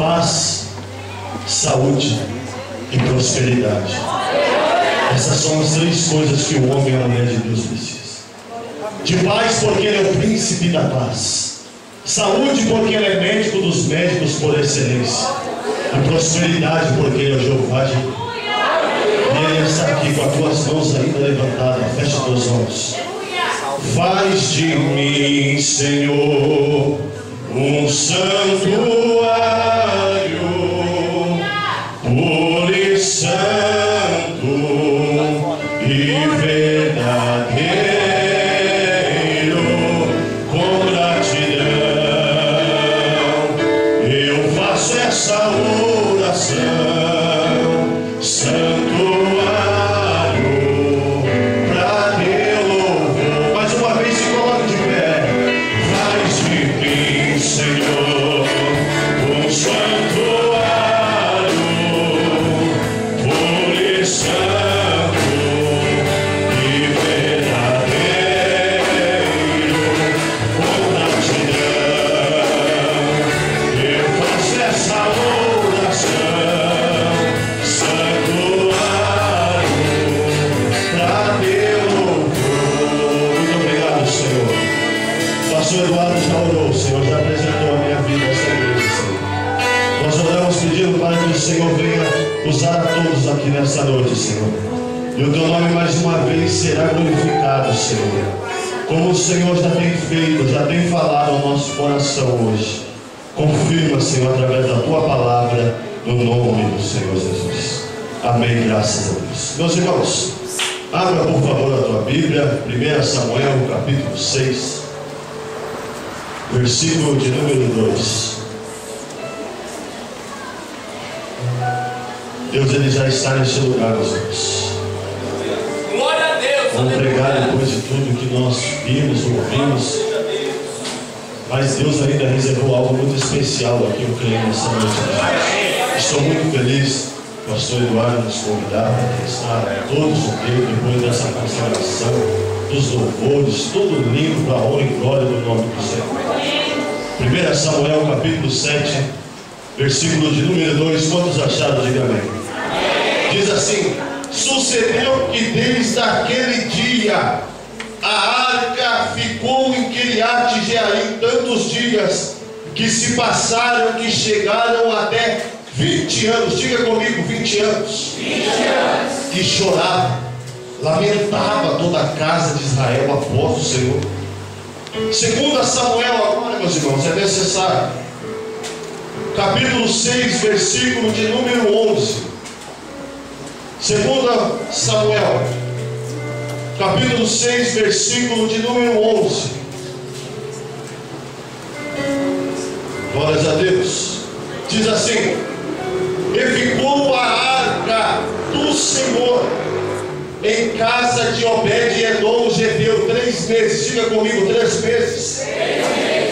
paz, saúde e prosperidade. Essas são as três coisas que o homem e a mulher de Deus precisam. De paz, porque ele é o príncipe da paz. Saúde, porque ele é médico dos médicos por excelência. E prosperidade, porque ele é o Jeová de... E ele está aqui com as tuas mãos ainda levantadas. Fecha os teus olhos. Faz de mim, Senhor, um santuário puro e santo e verdadeiro, com gratidão. Eu faço essa oração, santuário para teu louvor. Mais uma vez, se coloque de pé. Faz de mim, Senhor, um santuário puro e santo e verdadeiro, com gratidão. Eu faço essa oração, santuário para teu louvor. Muito obrigado, Senhor. O pastor Eduardo já orou, Senhor, já apresentou a minha vida a essa igreja, Senhor. Nós oramos pedindo para que o Senhor venha usar a todos aqui nessa noite, Senhor. E o teu nome mais uma vez será glorificado, Senhor. Como o Senhor já tem feito, já tem falado ao nosso coração hoje. Confirma, Senhor, através da tua palavra, no nome do Senhor Jesus. Amém, graças a Deus. Meus irmãos, abra por favor a tua Bíblia, 1 Samuel, capítulo 6, versículo de número 2. Deus, ele já está nesse lugar, meus irmãos. Glória a Deus. Vamos pregar depois de tudo que nós vimos, ouvimos. Mas Deus ainda reservou algo muito especial aqui no cliente nessa noite. Estou muito feliz, o pastor Eduardo nos convidar para estar todos aqui depois dessa consagração dos louvores, tudo lindo para a honra e glória do nome do Senhor. 1 Samuel capítulo 7, versículo de número 2. Quantos acharam? Diga amém. Diz assim: sucedeu que desde aquele dia a arca ficou em Quiriate Jearim tantos dias, que se passaram, que chegaram até 20 anos. Diga comigo, 20 anos. 20 anos. E chorava, lamentava toda a casa de Israel após o Senhor. 2 Samuel agora, meus irmãos, é necessário. Capítulo 6, versículo de número 11. 2 Samuel, capítulo 6, versículo de número 11. Glórias a Deus. Diz assim: e ficou a arca do Senhor em casa de Obed-edom o Geteu 3 meses. Diga comigo, 3 meses.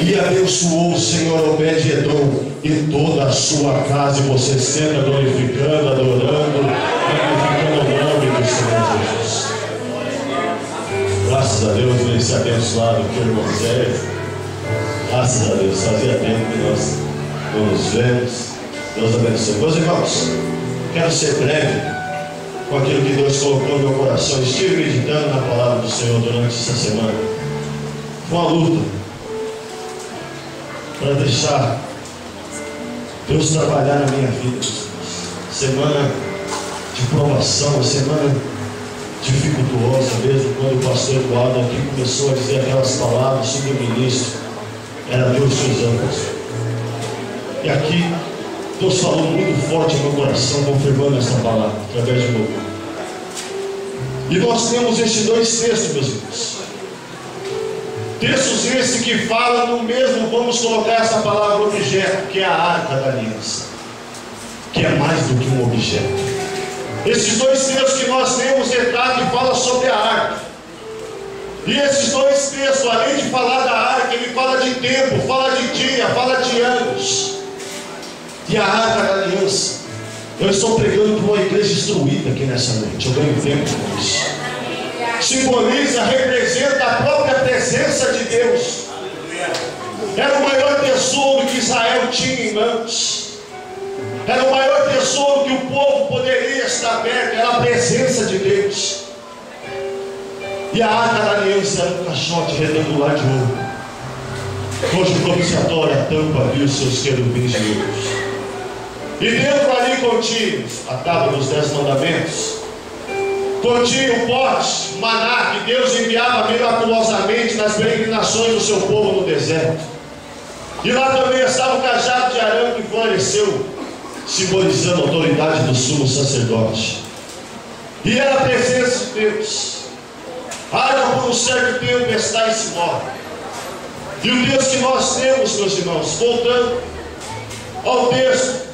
E abençoou o Senhor Obed-edom e toda a sua casa. E você senta glorificando, adorando, magnificando o nome do Senhor Jesus. Graças a Deus, venha ser abençoado por irmão Zé. Graças a Deus, fazia tempo que nós não nos vemos. Deus abençoe. Meus irmãos, quero ser breve com aquilo que Deus colocou no meu coração. Estive meditando na palavra do Senhor durante essa semana. Foi uma luta para deixar Deus trabalhar na minha vida. Semana de provação, semana dificultuosa mesmo, quando o pastor Eduardo aqui começou a dizer aquelas palavras sobre o ministro. Era Deus te usando. E aqui Deus falou muito forte no meu coração, confirmando essa palavra através de louvor. E nós temos estes 2 textos, meus irmãos. Textos esses que falam no mesmo, vamos colocar essa palavra objeto, que é a arca da aliança, que é mais do que um objeto. Esses 2 textos que nós temos retrato e fala sobre a arca. E esses 2 textos, além de falar da arca, ele fala de tempo, fala de dia, fala de anos. E a arca da aliança. Eu estou pregando para uma igreja instruída aqui nessa noite. Eu ganho tempo com isso. Simboliza, representa a própria presença de Deus. Era o maior tesouro que Israel tinha em mãos. Era o maior tesouro que o povo poderia estar perto, era a presença de Deus. E a arca da aliança era um caixote retangular de ouro, cujo propiciatório, a tampa, havia os seus querubins de ouro. E dentro ali continha a tábua dos 10 mandamentos, continha o pote, o maná que Deus enviava miraculosamente nas peregrinações do seu povo no deserto. E lá também estava o cajado de Arão que floresceu, simbolizando a autoridade do sumo sacerdote. E era a presença de Deus. A arca por um certo tempo está e se morre. E o Deus que nós temos, meus irmãos, voltando ao texto,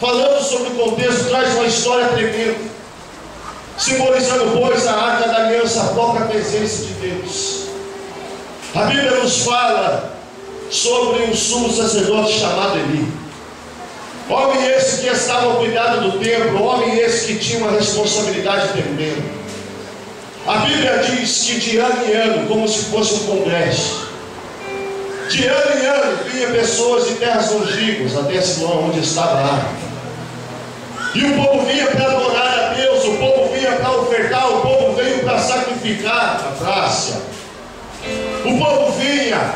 falando sobre o contexto, traz uma história tremenda, simbolizando, pois, a arca da aliança, a própria presença de Deus. A Bíblia nos fala sobre um sumo sacerdote chamado Eli. Homem esse que estava ao cuidado do templo, homem esse que tinha uma responsabilidade tremenda. A Bíblia diz que de ano em ano, como se fosse um congresso, de ano em ano vinha pessoas de terras longínquas até Silão, onde estava a arca. E o povo vinha para adorar a Deus, o povo vinha para ofertar, o povo veio para sacrificar a praça. O povo vinha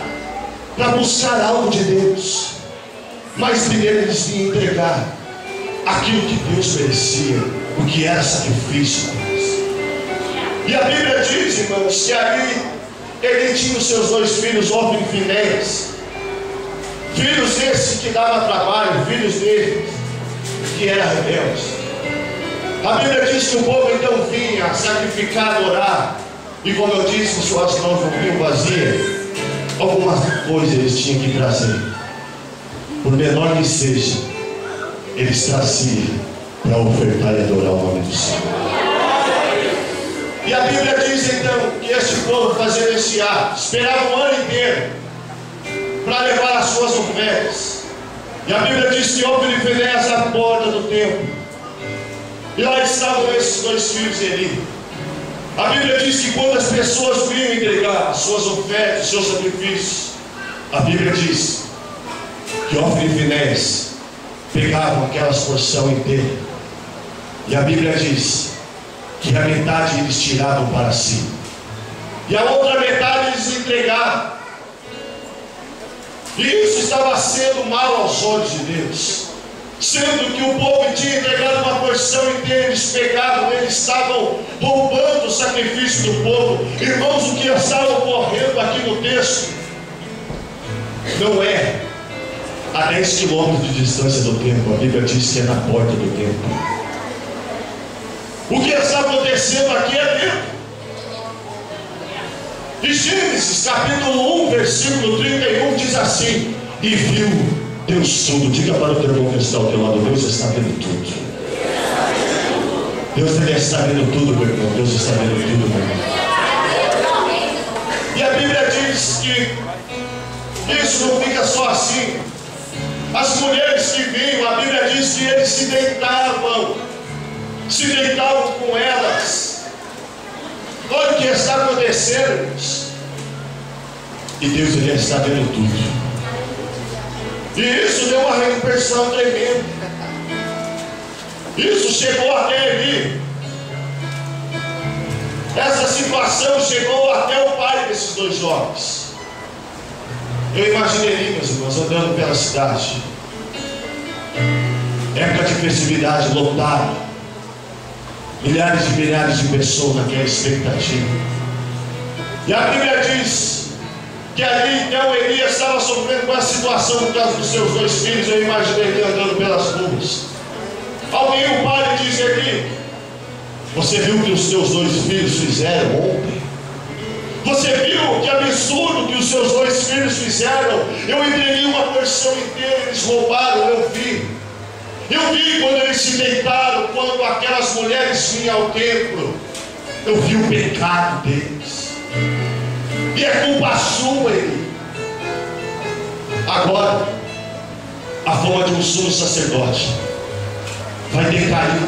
para buscar algo de Deus, mas primeiro eles vinham entregar aquilo que Deus merecia, o que era sacrifício. E a Bíblia diz, irmãos, que ali ele tinha os seus 2 filhos, Ofni e Finéias, filhos esses que davam trabalho, filhos dele que eram rebeldes. A Bíblia diz que o povo então vinha sacrificar, adorar, e como eu disse, suas mãos não vinham vazias. Alguma coisa eles tinham que trazer, por menor que seja, eles traziam para ofertar e adorar o nome do Senhor. E a Bíblia diz então que este povo, fazendo esse ato, esperava um ano inteiro para levar as suas ofertas. E a Bíblia diz que Ofni e Finéias à porta do templo, e lá estavam esses 2 filhos de Eli. A Bíblia diz que quando as pessoas vinham entregar as suas ofertas, os seus sacrifícios, a Bíblia diz que Ofni e Finéias pegavam aquelas porção inteira, e a Bíblia diz que a metade eles tiravam para si, e a outra metade eles entregavam. E isso estava sendo mal aos olhos de Deus, sendo que o povo tinha entregado uma porção inteira, eles pegavam, eles estavam roubando o sacrifício do povo. Irmãos, o que estava ocorrendo aqui no texto não é a 10 quilômetros de distância do templo, a Bíblia diz que é na porta do templo. O que está acontecendo aqui é dentro. E Gênesis capítulo 1, versículo 31 diz assim: e viu Deus tudo. Diga para o teu irmão que está ao teu lado: Deus está vendo tudo. Deus está vendo tudo, meu irmão. Deus está vendo tudo, meu irmão. E a Bíblia diz que isso não fica só assim. As mulheres que vinham, a Bíblia diz que eles se deitavam com elas. Olha o que está acontecendo, irmãos. E Deus, ele está vendo tudo. E isso deu uma repercussão tremenda. Isso chegou até Eli. Essa situação chegou até o pai desses 2 jovens. Eu imaginei Eli, meus irmãos, andando pela cidade, época de festividade, lotada, milhares e milhares de pessoas naquela expectativa. E a Bíblia diz que ali então Eli estava sofrendo com a situação por causa dos seus 2 filhos. Eu imaginei ele andando pelas ruas. Alguém, o pai, diz: Eli, você viu o que os seus 2 filhos fizeram ontem? Você viu que absurdo que os seus 2 filhos fizeram? Eu entreguei uma porção inteira, eles roubaram, eu vi. Eu vi quando eles se deitaram, quando aquelas mulheres vinham ao templo. Eu vi o pecado deles. E é culpa sua, Eli. Agora, a fama de um sumo sacerdote vai decair.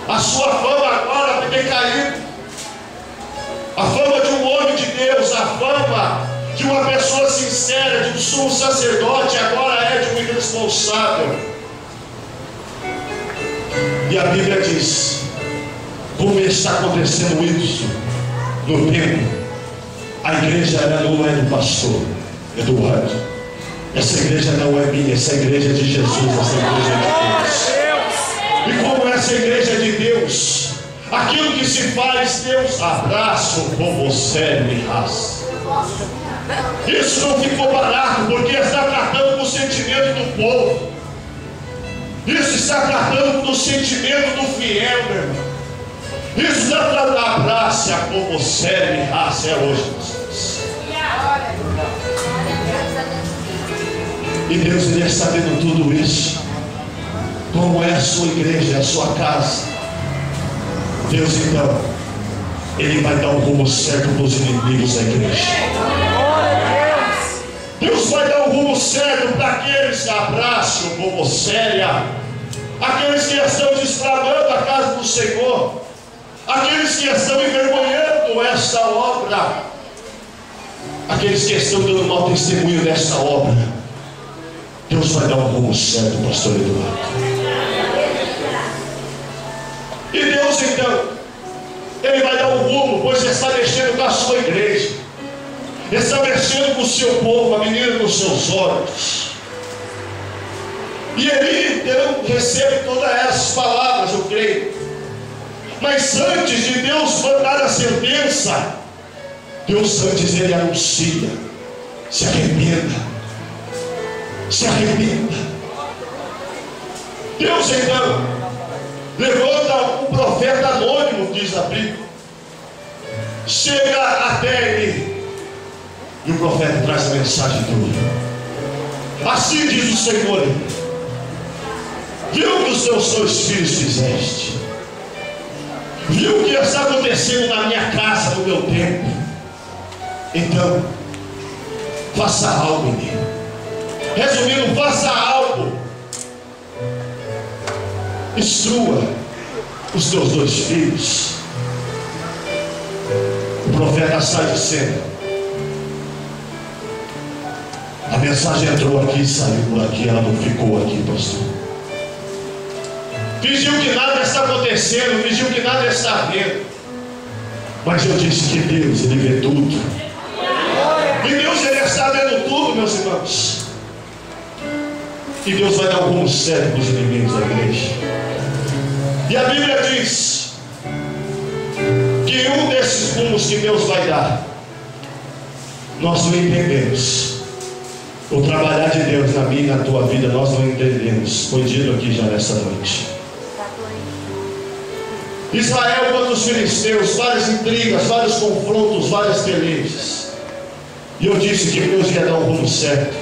A sua fama agora vai decair. A fama de um homem de Deus, a fama de uma pessoa sincera, de um sumo sacerdote, agora é de um irresponsável. E a Bíblia diz, como está acontecendo isso no tempo, a igreja não é do pastor, é do Eduardo. Essa igreja não é minha, essa igreja é de Jesus, essa igreja é de Deus. E como essa igreja é de Deus, aquilo que se faz, Deus abraça como você me raça. Isso não ficou barato, porque está tratando com o sentimento do povo. Isso está tratando com o sentimento do fiel, meu irmão. Isso está tratando, abraça como você me raça, é hoje, Jesus. E Deus, Ele está vendo tudo isso. Como é a sua igreja, a sua casa. Deus, então, Ele vai dar um rumo certo para os inimigos da igreja. Deus vai dar um rumo certo para aqueles que abraçam como séria, aqueles que estão desframando a casa do Senhor, aqueles que estão envergonhando esta obra, aqueles que estão dando mau testemunho desta obra. Deus vai dar um rumo certo, pastor Eduardo. E Deus, então, Ele vai dar um rumo, pois está mexendo com a sua igreja, está mexendo com o seu povo, a menina dos seus olhos. E Ele então recebe todas essas palavras, eu creio. Mas antes de Deus mandar a sentença, Deus antes Ele anuncia: se arrependa, se arrependa. Deus então levanta um profeta anônimo, diz a Bíblia, chega até ele, e o profeta traz a mensagem dura. Assim diz o Senhor: viu o que os teus 2 filhos fizeste, viu o que está acontecendo na minha casa, no meu tempo. Então faça algo, menino. Resumindo, faça algo. Instrua os teus 2 filhos. O profeta sai de cena. A mensagem entrou aqui e saiu por aqui, ela não ficou aqui, pastor. Fingiu que nada está acontecendo, fingiu que nada está vendo. Mas eu disse que Deus, Ele vê tudo. E Deus, Ele está vendo tudo, meus irmãos. E Deus vai dar um rumo certo para os inimigos da igreja. E a Bíblia diz que um desses rumos que Deus vai dar, nós não entendemos. O trabalhar de Deus na minha e na tua vida, nós não entendemos. Foi dito aqui já nessa noite. Israel contra os filisteus, várias intrigas, vários confrontos, várias pelejas. E eu disse que Deus ia dar um rumo certo.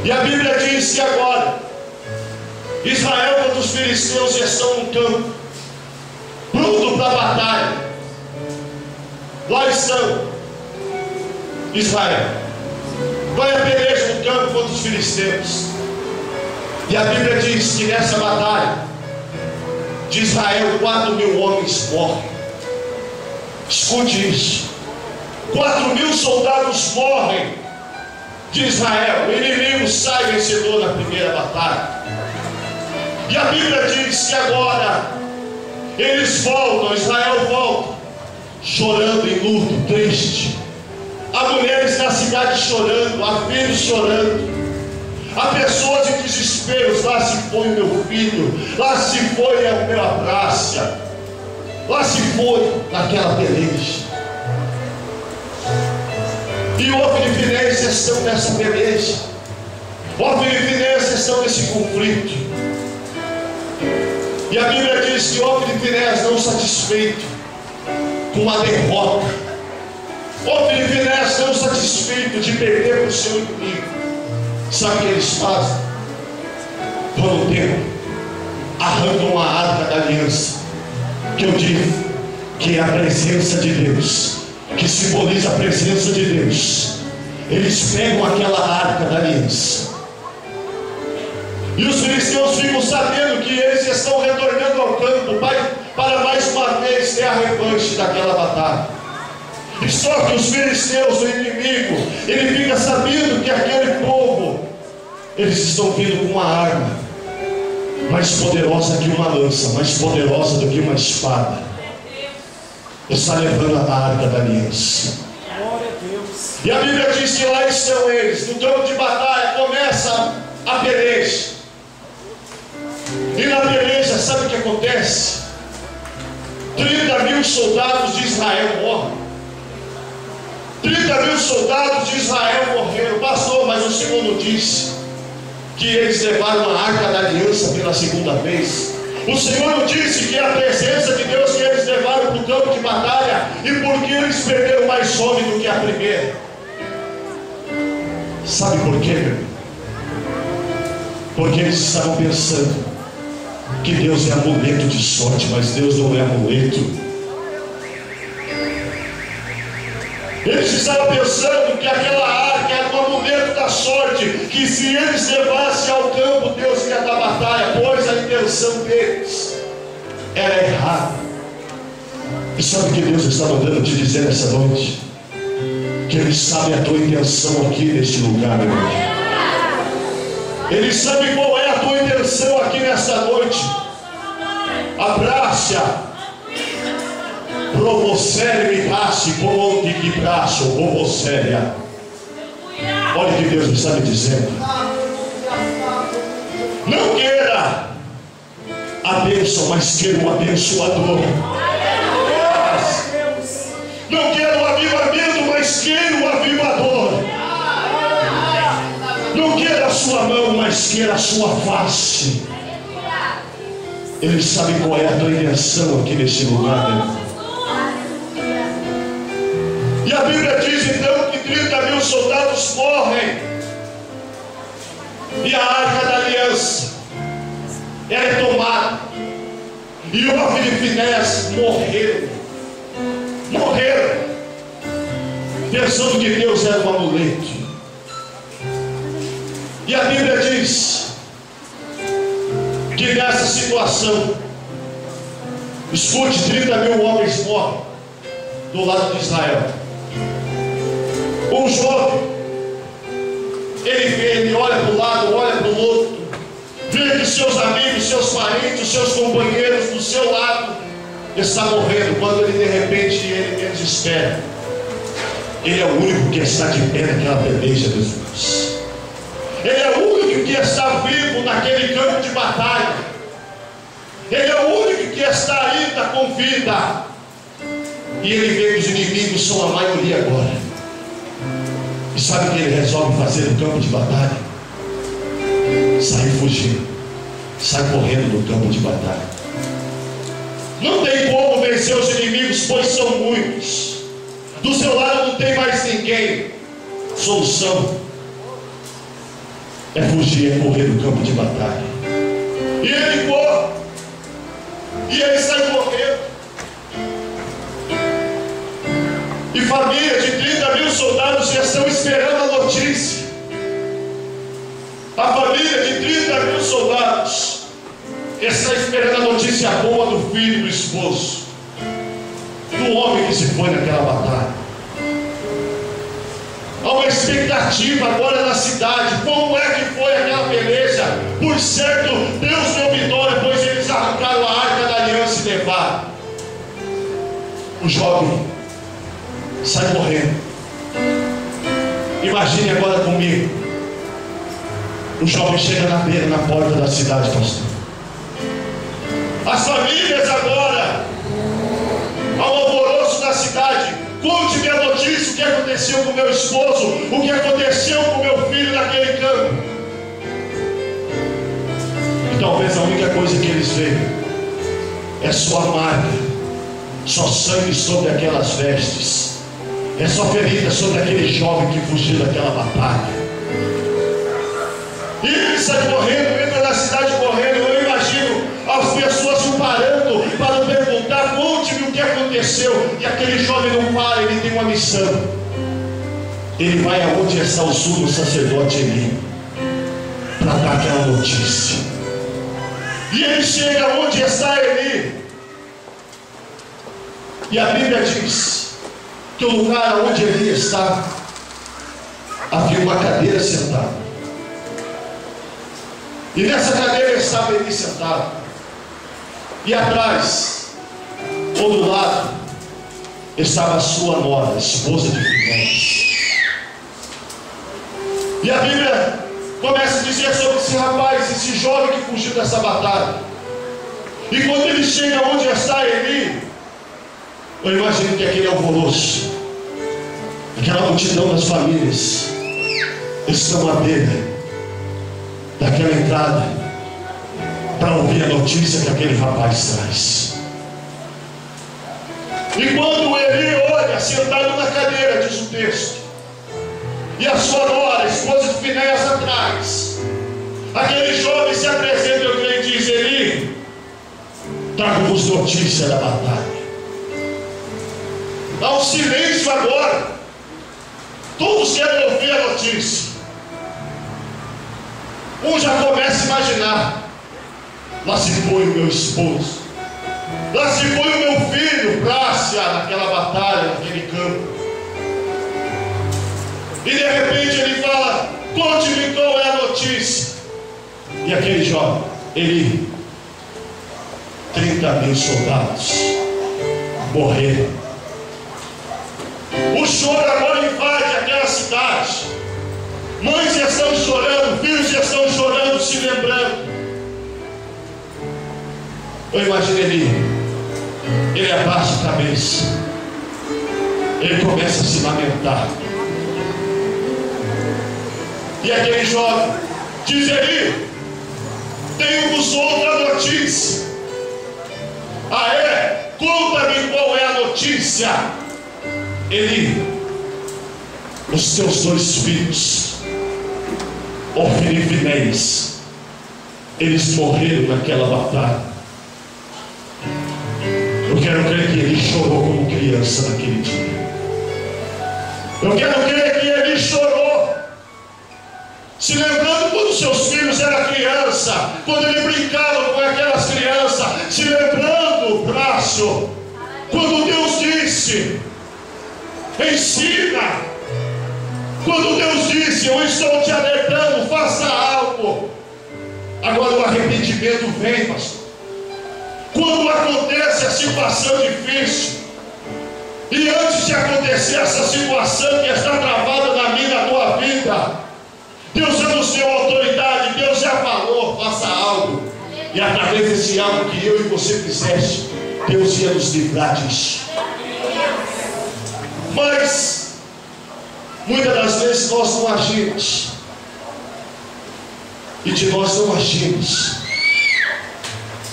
E a Bíblia diz que agora Israel contra os filisteus estão no campo, pronto para a batalha. Lá estão Israel, vai a peleja no campo contra os filisteus. E a Bíblia diz que nessa batalha de Israel 4.000 homens morrem. Escute isso: 4.000 soldados morrem de Israel. O inimigo sai vencedor na primeira batalha. E a Bíblia diz que agora eles voltam, Israel volta, chorando em luto, triste. Há mulheres na cidade chorando, há filhos chorando, há pessoas em desespero. Lá se foi o meu filho, lá se foi a minha praça, lá se foi naquela peleja. E Ofni e Finéias estão nessa peleja. Ofni e Finéias estão nesse conflito. E a Bíblia diz que Ofni e Finéias, não satisfeito com a derrota, Ofni e Finéias, não satisfeito de perder para o seu inimigo, sabe o que eles fazem? Vão no templo, arrancam a arca da aliança, que eu digo que é a presença de Deus, que simboliza a presença de Deus. Eles pegam aquela arca da aliança, e os filisteus ficam sabendo que eles estão retornando ao campo para mais uma vez ter a revanche daquela batalha. E só que os filisteus, o inimigo, ele fica sabendo que aquele povo, eles estão vindo com uma arma. mais poderosa que uma lança, mais poderosa do que uma espada, está levando a arca da aliança. E a Bíblia diz que lá estão eles, no campo de batalha. Começa a peleja. E na peleja, sabe o que acontece? 30.000 soldados de Israel morrem. 30.000 soldados de Israel morreram. Pastor, mas o Senhor não disse que eles levaram a arca da aliança pela segunda vez? O Senhor não disse que a presença de Deus que eles levaram para o campo de batalha, e porque eles perderam mais homem do que a primeira? Sabe por quê, meu irmão? Porque eles estavam pensando que Deus é amuleto de sorte, mas Deus não é amuleto. Eles estavam pensando que aquela arca era um amuleto da sorte, que se eles levassem ao campo, Deus ia dar batalha, pois a intenção deles era errada. E sabe o que Deus está mandando te dizer nessa noite? Que Ele sabe a tua intenção aqui neste lugar, meu irmão. Ele sabe qual é a tua intenção aqui nesta noite. Abraça. Provocere me passe, onde que braço, provocéria. Olha o que Deus está me dizendo. Não queira a bênção, mas queira um abençoador. Não quero o avivamento, mas quero o avivador. Não quero a sua mão, mas quero a sua face. Ele sabe qual é a tua intenção aqui nesse lugar, né? E a Bíblia diz então que 30.000 soldados morrem. E a arca da aliança ela é tomada. E Ofni e Finéias morreram, pensando que Deus era um amuleto. E a Bíblia diz que nessa situação, escute, 30.000 homens morrem do lado de Israel. Um jovem, ele olha para um lado, olha para o outro, vê que seus amigos, seus parentes, seus companheiros do seu lado está morrendo, quando ele de repente ele desespera. Ele é o único que está de pé naquela peleja, meus irmãos. Ele é o único que está vivo naquele campo de batalha. Ele é o único que está ainda com vida. E ele vê que os inimigos são a maioria agora. E sabe o que ele resolve fazer no campo de batalha? Sai fugindo, sai correndo do campo de batalha. Não tem como vencer os inimigos, pois são muitos. Do seu lado não tem mais ninguém. Solução é fugir, é correr do campo de batalha. E ele corre, e ele sai correndo. E família de 30.000 soldados já estão esperando a notícia. A família de 30.000 soldados está esperando a notícia boa do filho, do esposo, do homem que se foi naquela batalha. Há uma expectativa agora na cidade. Como é que foi aquela peleja? Por certo, Deus deu vitória, pois eles arrancaram a arca da aliança e levaram. O jovem sai correndo. Imagine agora comigo. O jovem chega na beira, na porta da cidade, pastor. As famílias agora, há um alvoroço na cidade. Conte-me a notícia, o que aconteceu com meu esposo, o que aconteceu com meu filho naquele campo. E talvez a única coisa que eles veem é só a marca, só sangue sobre aquelas vestes, é só ferida sobre aquele jovem que fugiu daquela batalha. E ele sai correndo, entra na cidade correndo. Eu imagino as pessoas o parando para perguntar: conte-me o que aconteceu. E aquele jovem não para, ele tem uma missão. Ele vai aonde está o sumo sacerdote Eli, para dar aquela notícia. E ele chega onde está Eli. E a Bíblia diz que o lugar onde Eli está, havia uma cadeira sentada. E nessa cadeira estava ele sentado. E atrás, ou do lado, estava a sua nora, a esposa de Finéias. E a Bíblia começa a dizer sobre esse rapaz, esse jovem que fugiu dessa batalha. E quando ele chega onde está Eli, eu imagino que aquele alvoroço, aquela multidão das famílias estão à beira daquela entrada para ouvir a notícia que aquele rapaz traz. E quando Eli olha, sentado na cadeira, diz o texto, e a sua nora, a esposa de Finéias, atrás, aquele jovem se apresenta ao rei e diz: Eli, trago-vos notícia da batalha. Há um silêncio agora. Todos querem ouvir a notícia. Um já começa a imaginar: lá se foi o meu esposo, lá se foi o meu filho, Prácia, naquela batalha, naquele campo. E de repente ele fala: conte-me qual é a notícia. E aquele jovem, Eli, 30.000 soldados morreram. O choro agora invade aquela cidade. Mães já estão chorando, filhos já estão chorando, se lembrando. Eu imagino ele abaixa a cabeça, ele começa a se lamentar. E aquele jovem diz: Eli, tenho-vos outra notícia. Ah é? Conta-me qual é a notícia. Eli, os teus 2 filhos, Ofni e Finéias, eles morreram naquela batalha. Eu quero crer que ele chorou como criança naquele dia. Eu quero crer que ele chorou, se lembrando quando seus filhos eram criança, quando ele brincava com aquelas crianças, se lembrando, braço, quando Deus disse: ensina. Quando Deus disse: eu estou te alertando, faça algo. Agora o arrependimento vem, pastor. Quando acontece a situação difícil, e antes de acontecer essa situação que está travada na minha, na tua vida, Deus já nos deu autoridade, Deus já falou: faça algo. E através desse algo que eu e você fizesse, Deus ia nos livrar disso. Mas muitas das vezes nós não agimos, e de nós não agimos,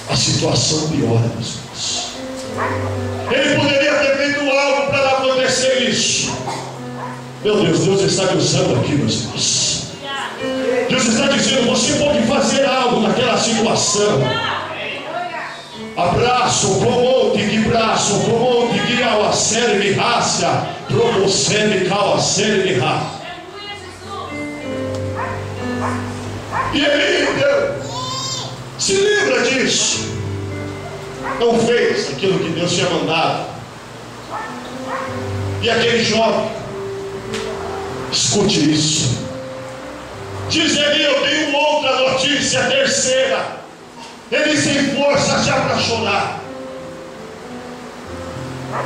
a situação piora, meus irmãos. Ele poderia ter feito algo para não acontecer isso. Meu Deus, Deus está me usando aqui, meus irmãos. Deus está dizendo: você pode fazer algo naquela situação. Abraço, promonte, que braço, promonte, que ao série de raça, promocene, cal a série de raça. E ele se lembra disso. Não fez aquilo que Deus tinha mandado. E aquele jovem, escute isso. Diz Eli: eu tenho outra notícia, a terceira. Ele sem força já para chorar.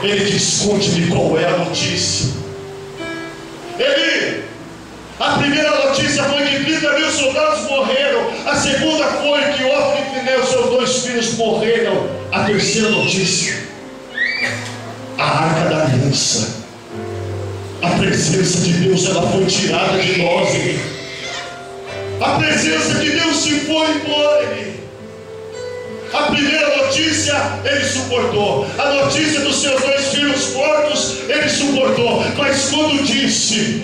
Ele diz: conte-me qual é a notícia. Eli, a primeira notícia foi que 30.000 soldados morreram. A segunda foi que Ofni e Finéias, seus 2 filhos, morreram. A terceira notícia: a arca da aliança, a presença de Deus, ela foi tirada de nós, Eli. A presença de Deus se foi embora, Eli. A primeira notícia ele suportou, a notícia dos seus 2 filhos mortos ele suportou, mas quando disse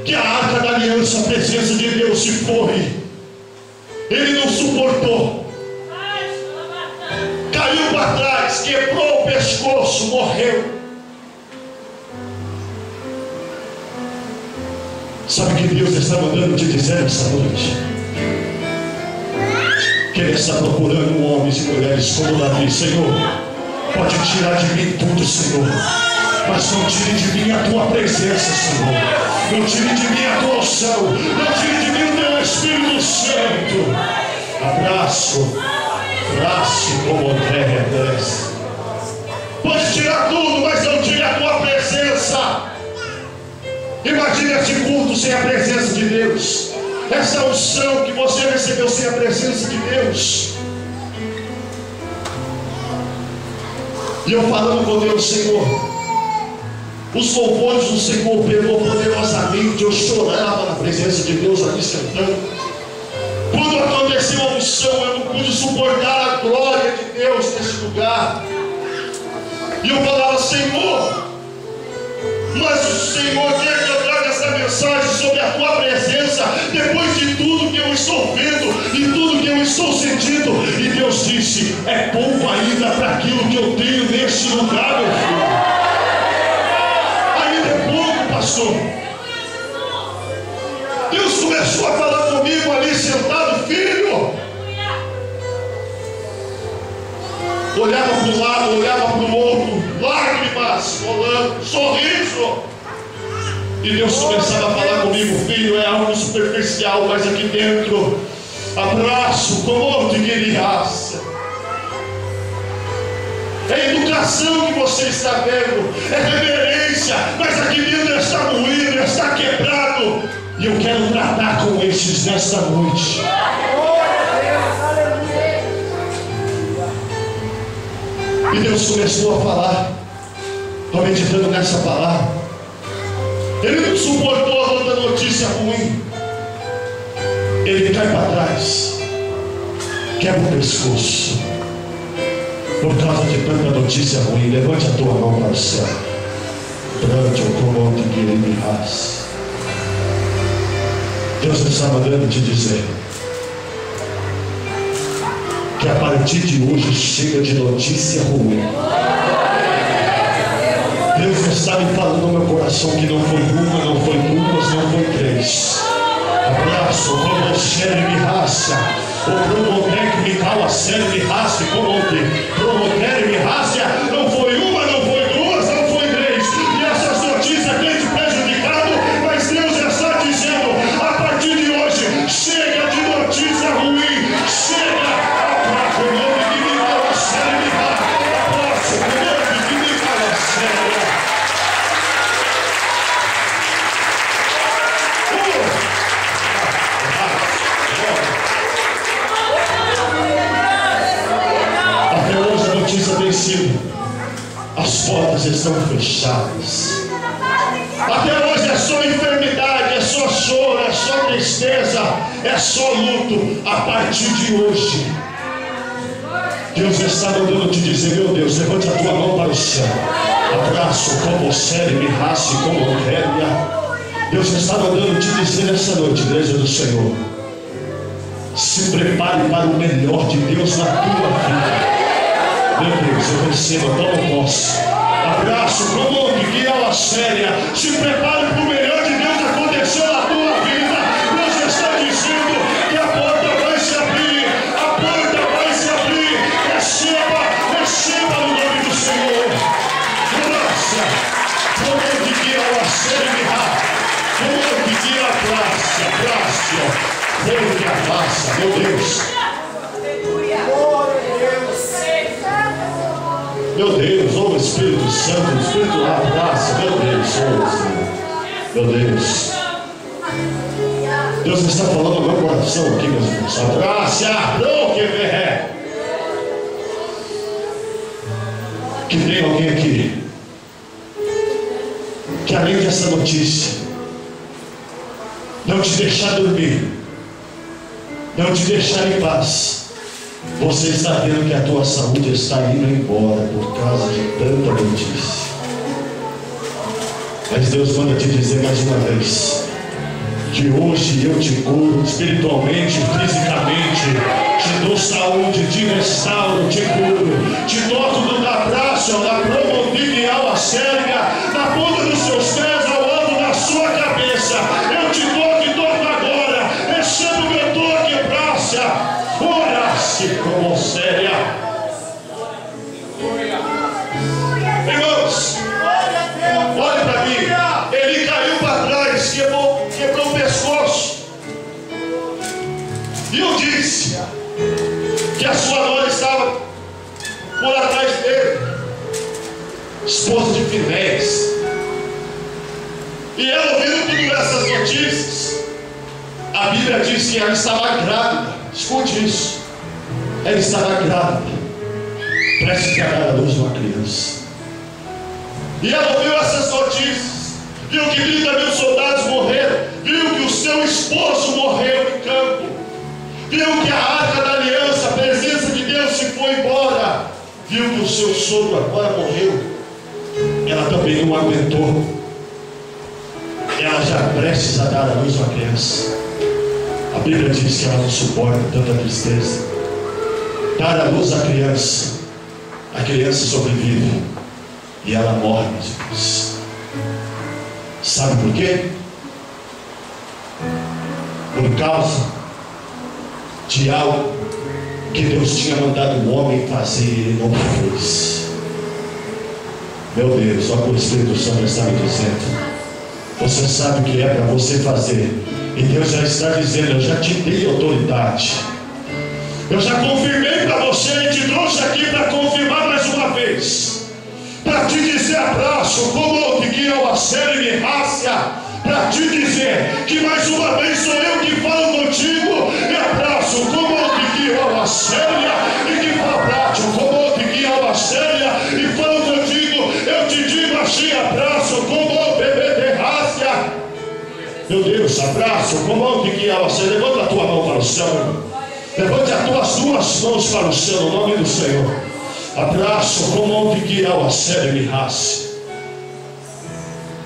que a arca da aliança, a presença de Deus se foi, ele não suportou, caiu para trás, quebrou o pescoço, morreu. Sabe o que Deus está mandando te dizer essa noite? Que Ele está procurando homens e mulheres como Davi. Senhor, pode tirar de mim tudo, Senhor, mas não tire de mim a tua presença, Senhor. Não tire de mim a tua unção. Não tire de mim o teu Espírito Santo. abraço. Braço como terra desce. Pode tirar tudo, mas não tire a tua presença. Imagine esse culto sem a presença de Deus. Essa unção que você recebeu sem a presença de Deus. E eu falando com Deus, Senhor, os louvores do Senhor pegou poderosamente. Eu chorava na presença de Deus ali sentando. Quando aconteceu a unção, eu não pude suportar a glória de Deus nesse lugar. E eu falava, Senhor, mas o Senhor quer que eu traga essa mensagem sobre a tua presença, depois de tudo que eu estou vendo e tudo que eu estou sentindo. E Deus disse, é pouco ainda para aquilo que eu tenho neste lugar, meu filho. Ainda é pouco, pastor. Deus começou a falar comigo ali sentado, filho. Olhava para um lado, olhava para o outro, lágrimas rolando, sorriso. E Deus começava a falar comigo, filho, é algo superficial, mas aqui dentro, abraço, como de guerreaça. É educação que você está vendo, é reverência, mas aqui dentro está moído, está quebrado. E eu quero tratar com estes nesta noite. E Deus começou a falar. Estou meditando nessa palavra. Ele não suportou tanta notícia ruim. Ele cai para trás, quebra o pescoço por causa de tanta notícia ruim. Levante a tua mão para o céu. Durante o comando que ele me faz. Deus está mandando te dizer que a partir de hoje chega de notícia ruim. Deus está me falando no meu coração que não foi uma, não foi duas, não foi três. Abraço, como o cérebro me raça, o promotec me cala, cérebro me raça, como o promotério me raça. Não foi uma, não foi duas, não foi três. E essas notícias têm te prejudicado, mas Deus já está dizendo, a partir de hoje, chega de notícia ruim, chega. O nome que me cala, cérebro me raça. Abraço, o nome que me cala, cérebro. As portas estão fechadas. Até hoje é só enfermidade, é só choro, é só tristeza, é só luto. A partir de hoje, Deus está mandando te dizer, meu Deus, levante a tua mão para o céu. Abraço como o cérebro, me race como o rémia. Deus está mandando te dizer nessa noite, igreja do Senhor, se prepare para o melhor de Deus na tua vida. Meu Deus, eu recebo, toma posse. Abraço, como que guia a séria. Se prepare para o melhor de Deus acontecer na tua vida. Deus está dizendo que a porta vai se abrir. A porta vai se abrir. Receba, receba no nome do Senhor. Graça, como que guia a séria. Como que guia a graça. Como que a graça, meu Deus. Meu Deus, oh Espírito Santo, Espírito da graça, meu Deus, oh Senhor, meu Deus. Deus está falando no meu coração aqui, meus irmãos. A graça, não que é. Que tem alguém aqui que além dessa notícia não te deixar dormir, não te deixar em paz. Você está vendo que a tua saúde está indo embora por causa de tanta notícia. Mas Deus manda te dizer mais uma vez que hoje eu te curo espiritualmente, fisicamente, te dou saúde, te restauro, te curo, te toco no abraço, na promovidial a cega, na ponta dos seus pés, ao alto da sua cabeça. Eu te toco e toco agora. Receba o meu toque, abraça. Ora-se como séria. Irmãos, olhe para mim. Ele caiu para trás, quebrou o pescoço. E eu disse: que a sua nora estava por atrás dele, esposa de Finéias. E ela, ouvindo todas essas notícias, a Bíblia diz que ela estava grávida. Escute isso, ela estava grávida, prestes a dar à luz uma criança. E ela ouviu essas notícias, viu que 30 mil soldados morreram, viu que o seu esposo morreu em campo, viu que a arca da aliança, a presença de Deus se foi embora, viu que o seu sogro agora morreu. Ela também não aguentou. Ela já prestes a dar à luz uma criança. A Bíblia diz que ela não suporta tanta tristeza. Dar à luz a criança sobrevive e ela morre, meus irmãos. Sabe por quê? Por causa de algo que Deus tinha mandado o homem fazer e ele não fez. Meu Deus, olha o que o Espírito Santo está me dizendo. Você sabe o que é para você fazer, e Deus já está dizendo: eu já te dei autoridade, eu já confirmei para você e te trouxe aqui para confirmar mais uma vez, para te dizer: abraço, como que ao acero e rácia, para te dizer que mais uma vez sou eu que falo contigo, e abraço, como que ao acero e que abraço, como que ao acero e falo contigo, eu te digo assim: abraço, como meu Deus, abraço, comando que ela se levanta a tua mão para o céu, levante as tuas duas mãos para o céu, no nome do Senhor. Abraço, comando que ela se me raça.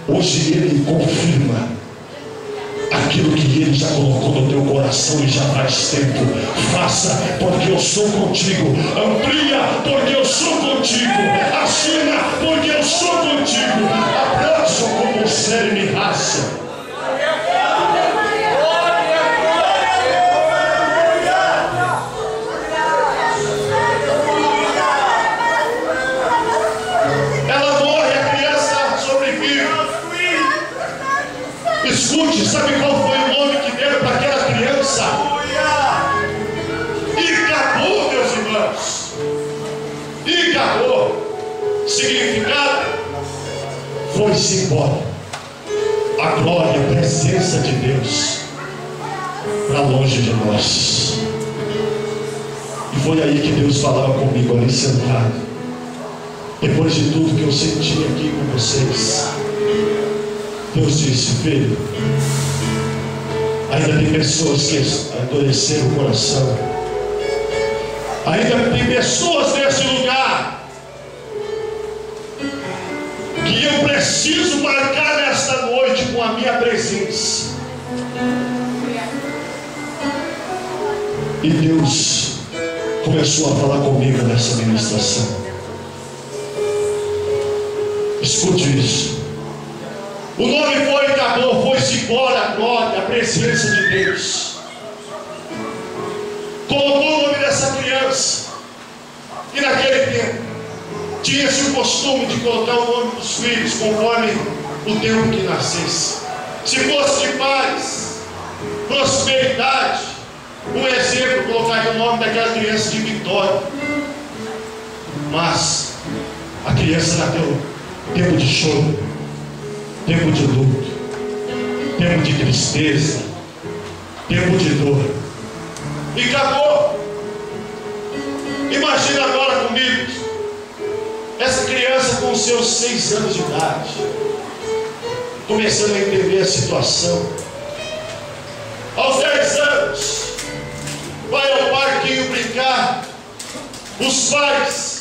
Hoje Ele confirma aquilo que Ele já colocou no teu coração e já faz tempo. Faça, porque eu sou contigo. Amplia, porque eu sou contigo. Assina, porque eu sou contigo. Abraço, como o céu me raça. Escute, sabe qual foi o nome que deram para aquela criança? Icabô, meus irmãos. Icabô. Significado: foi-se embora. A glória, a presença de Deus para longe de nós. E foi aí que Deus falava comigo ali sentado. Depois de tudo que eu senti aqui com vocês, Deus disse: filho, ainda tem pessoas que endureceram o coração. Ainda tem pessoas nesse lugar que eu preciso marcar nesta noite com a minha presença. E Deus começou a falar comigo nessa ministração. Escute isso. O nome foi e acabou, foi-se embora a glória, a presença de Deus. Colocou o nome dessa criança. E naquele tempo tinha-se o costume de colocar o nome dos filhos conforme o tempo que nascesse. Se fosse de paz, prosperidade, um exemplo, colocaria o nome daquela criança de Vitória. Mas a criança nasceu tempo de choro, tempo de luto, tempo de tristeza, tempo de dor. E acabou. Imagina agora comigo, essa criança com seus 6 anos de idade, começando a entender a situação. Aos 10 anos, vai ao parquinho brincar. Os pais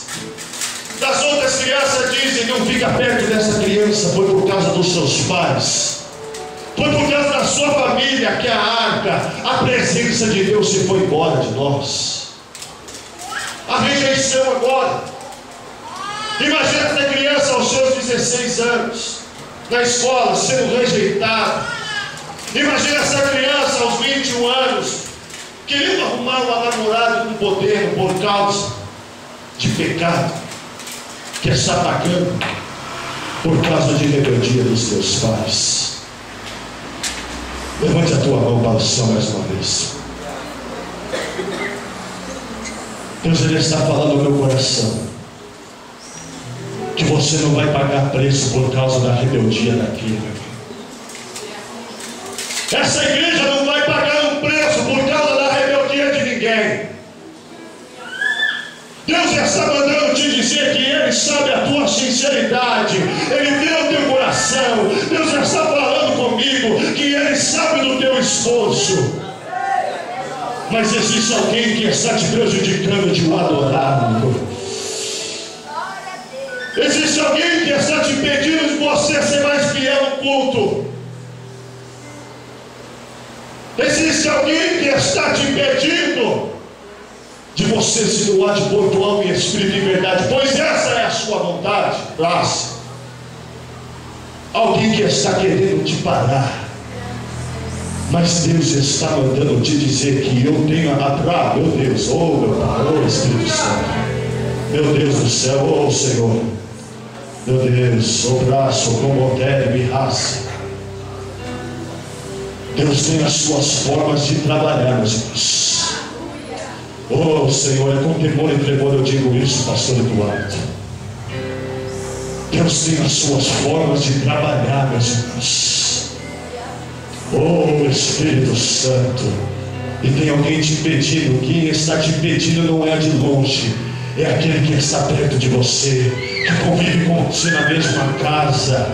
das outras crianças dizem: não fica perto dessa criança. Foi por causa dos seus pais, foi por causa da sua família que a arca, a presença de Deus se foi embora de nós. A rejeição agora. Imagina essa criança aos seus 16 anos, na escola, sendo rejeitada. Imagina essa criança aos 21 anos, querendo arrumar uma namorada com poder por causa de pecado, que está pagando por causa de rebeldia dos teus pais. Levante a tua mão para o céu mais uma vez. Deus, Ele está falando ao meu coração que você não vai pagar preço por causa da rebeldia daquele. Essa igreja não vai pagar um preço por causa da rebeldia de ninguém. Deus já está mandando te dizer que Ele sabe a tua sinceridade, Ele vê o teu coração. Deus já está falando comigo que Ele sabe do teu esforço. Mas existe alguém que está te prejudicando de o adorá-lo. Existe alguém que está te impedindo de você ser mais fiel no culto. Existe alguém que está te impedindo de você se doar de corpo, alma e espírito em verdade, pois essa é a sua vontade. Graça. Alguém que está querendo te parar, mas Deus está mandando te dizer que eu tenho a meu Deus, oh meu Pai, oh Espírito Santo, meu Deus do céu, oh Senhor, meu Deus, o braço como me raça. Deus tem as suas formas de trabalhar, meus irmãos. Oh Senhor, é com temor e tremor eu digo isso, pastor Eduardo. Deus tem as suas formas de trabalhar, meus irmãos. Oh Espírito Santo. E tem alguém te impedindo. Quem está te impedindo não é de longe, é aquele que está perto de você, que convive com você na mesma casa,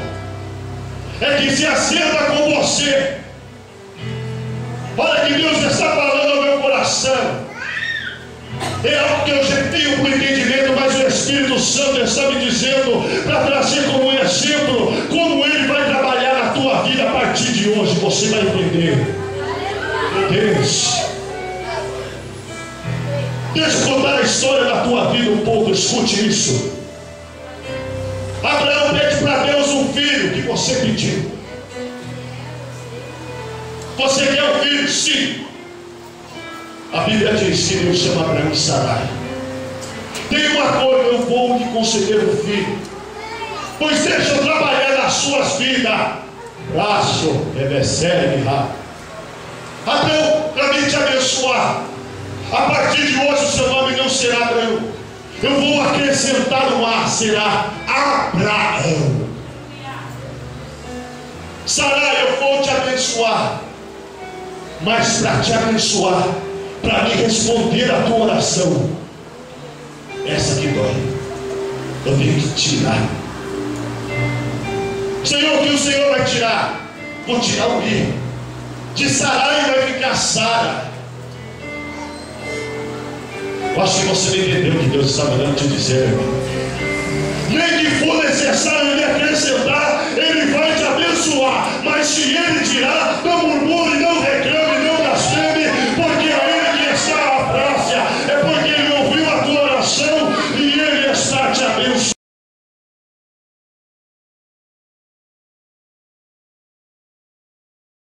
é que se assenta com você. Olha que Deus está falando ao meu coração. É algo que eu já tenho por entendimento, mas o Espírito Santo está me dizendo para trazer como exemplo como Ele vai trabalhar na tua vida a partir de hoje. Você vai entender. Meu Deus, deixa eu contar a história da tua vida um pouco. Escute isso. Abraão pede para Deus um filho que você pediu. Você quer um filho? Sim. A Bíblia diz que Deus chama Abraão e Sarai. Tem uma coisa, eu vou te conceder um filho, pois deixa eu trabalhar nas suas vidas. Braço, recebe, Abraão, para mim te abençoar, a partir de hoje o seu nome não será Abraão. Eu vou acrescentar no ar, será Abraão. Sarai, eu vou te abençoar, mas para te abençoar, para me responder a tua oração, essa que dói, eu tenho que tirar. Senhor, o que o Senhor vai tirar? Vou tirar o rio. De Sarai vai ficar Sara. Eu acho que você não entendeu o que Deus está mandando te dizer, irmão. Nem que for necessário Ele acrescentar, Ele vai te abençoar. Mas se Ele tirar, não murmure,